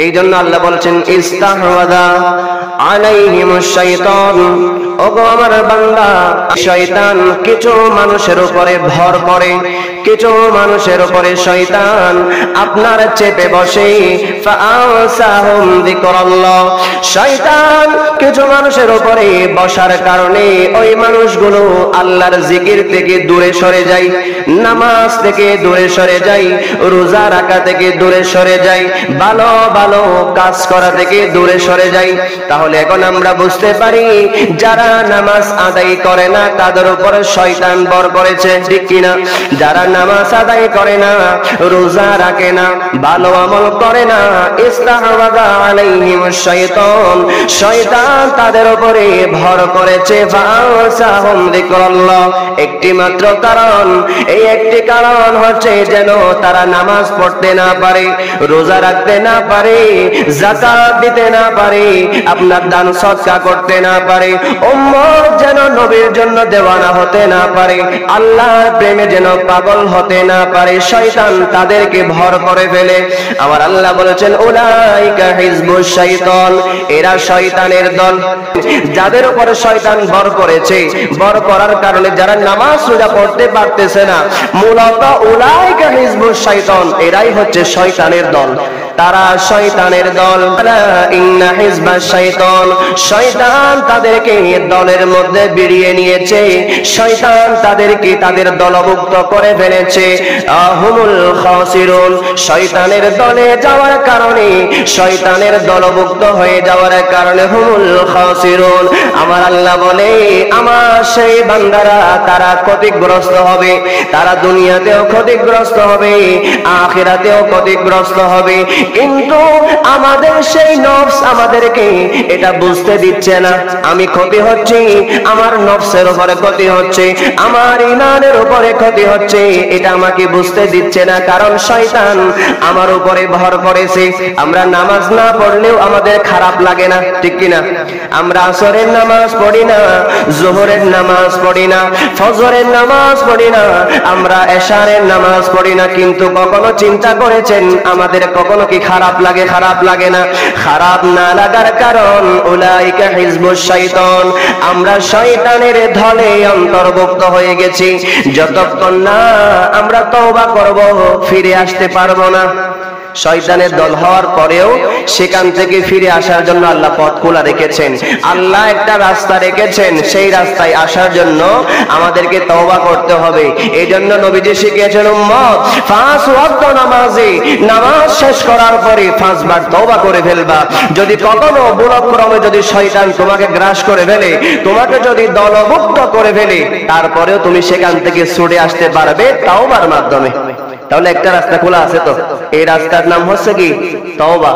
এই জন্য আল্লাহ বলছেন ইস্তাহওয়াযা আলাইহিমুশ শাইতান, ওগো আমার বান্দা, শয়তান কিছু মানুষের উপরে ভর করে, কিছু মানুষের উপরে শয়তান আপনার চেপে বসে। ফাআসাহুম যিকরাল্লাহ, শয়তান কিছু মানুষের উপরে বসার কারণে ওই মানুষগুলো আল্লাহর জিকির থেকে দূরে সরে যায়, নামাজ থেকে দূরে সরে যায়, রোজা রাখা থেকে দূরে সরে যায়, ভালো ভালো কাজ করা থেকে দূরে সরে যায়। তাহলে এখন আমরা বুঝতে পারি যারা নামাজ আদায় করে না তাদের উপরে শয়তান ভর করেছে, ঠিক কিনা? যারা নামাজ আদায় করে না, রোজা রাখে না, ভালো আমল করে না, ইস্তাহওয়াযা আলাইহিমুশ শাইতান, শয়তান তাদের উপরে ভর করেছে। ফাআসাহুম যিকরাল্লাহ, একটি মাত্র কারণ, এই একটি কারণ হচ্ছে যেন তারা নামাজ পড়তে না পারে, রোজা রাখতে না পারে, যাকাত দিতে না পারে, আপনার দান সদকা করতে না পারে, উম্মত যেন নবীর জন্য দেওয়ানা হতে না পারে, আল্লাহর প্রেমে যেন পাগল হতে না পারে, শয়তান তাদেরকে ভর করে ফেলে। আমার আল্লাহ বলেছেন উলাইকা হিজবুশ শাইতান, এরা শয়তানের দল। যাদের উপরে শয়তান ভর করেছে, ভর করার কারণে যারা নামাজ রোজা পড়তে পারতেছে না, মূলত উলাইকা হিজবুশ শাইতান, এরাই হচ্ছে শয়তানের দল, তারা শয়তানের দল। ইন্না হিজবাশ শাইতান, শয়তান তাদেরকে দলের মধ্যে বিড়িয়ে নিয়েছে, শয়তান তাদেরকে তাদের দলভুক্ত করে ফেলেছে। হুমুল খাসিরুন, শয়তানের দলে যাওয়ার কারণে, শয়তানের দলভুক্ত হয়ে যাওয়ার কারণে হুমুল খাসিরুন। আমার আল্লাহ বলে আমার সেই বান্দারা তারা ক্ষতিগ্রস্ত হবে, তারা দুনিয়াতেও ক্ষতিগ্রস্ত হবে, আখিরাতেও ক্ষতিগ্রস্ত হবে। কিন্তু আমাদের সেই নফস আমাদেরকে এটা বুঝতে দিচ্ছে না, আমি ক্ষতি হচ্ছে, আমার নফসের উপরে ক্ষতি হচ্ছে, আমার ঈমানের উপরে ক্ষতি হচ্ছে, এটা আমাকে বুঝতে দিচ্ছে না, কারণ শয়তান আমার উপরে ভর করেছে। আমরা নামাজ না পড়লেও আমাদের খারাপ লাগে না, ঠিক কিনা? আমরা আসরের নামাজ পড়ি না, যোহরের নামাজ পড়ি না, ফজরের নামাজ পড়ি না, আমরা এশারের নামাজ পড়ি না, কিন্তু কখনো চিন্তা করেছেন আমাদের কখনো কি খারাপ লাগে? খারাপ লাগে না। খারাপ না লাগার কারণ উলাইকা হিজবুশ শাইতান, আমরা শয়তানের দলে অন্তর্ভুক্ত হয়ে গেছি। যতক্ষণ না আমরা তওবা করব ফিরে আসতে পারবো না। শয়তানের দল হওয়ার পরেও সেখান থেকে ফিরে আসার জন্য আল্লাহ পথ খোলা রেখেছেন, আল্লাহ একটা রাস্তা রেখেছেন, সেই রাস্তায় আসার জন্য আমাদেরকে তওবা করতে হবে। এই জন্য নবীজি শিখিয়েছেন উম্মত 5 ওয়াক্ত নামাজে, নামাজ শেষ করার পরে 5 বার তওবা করে ফেলবা। যদি কখনো ভুলক্রমে যদি শয়তান তোমাকে গ্রাস করে ফেলে, তোমাকে যদি দলভুক্ত করে ফেলে, তারপরেও তুমি সেখান থেকে ছুটে আসতে পারবে তওবার মাধ্যমে। তাহলে একটা রাস্তা খোলা আছে তো, এই রাস্তার নাম হচ্ছে কি? তওবা।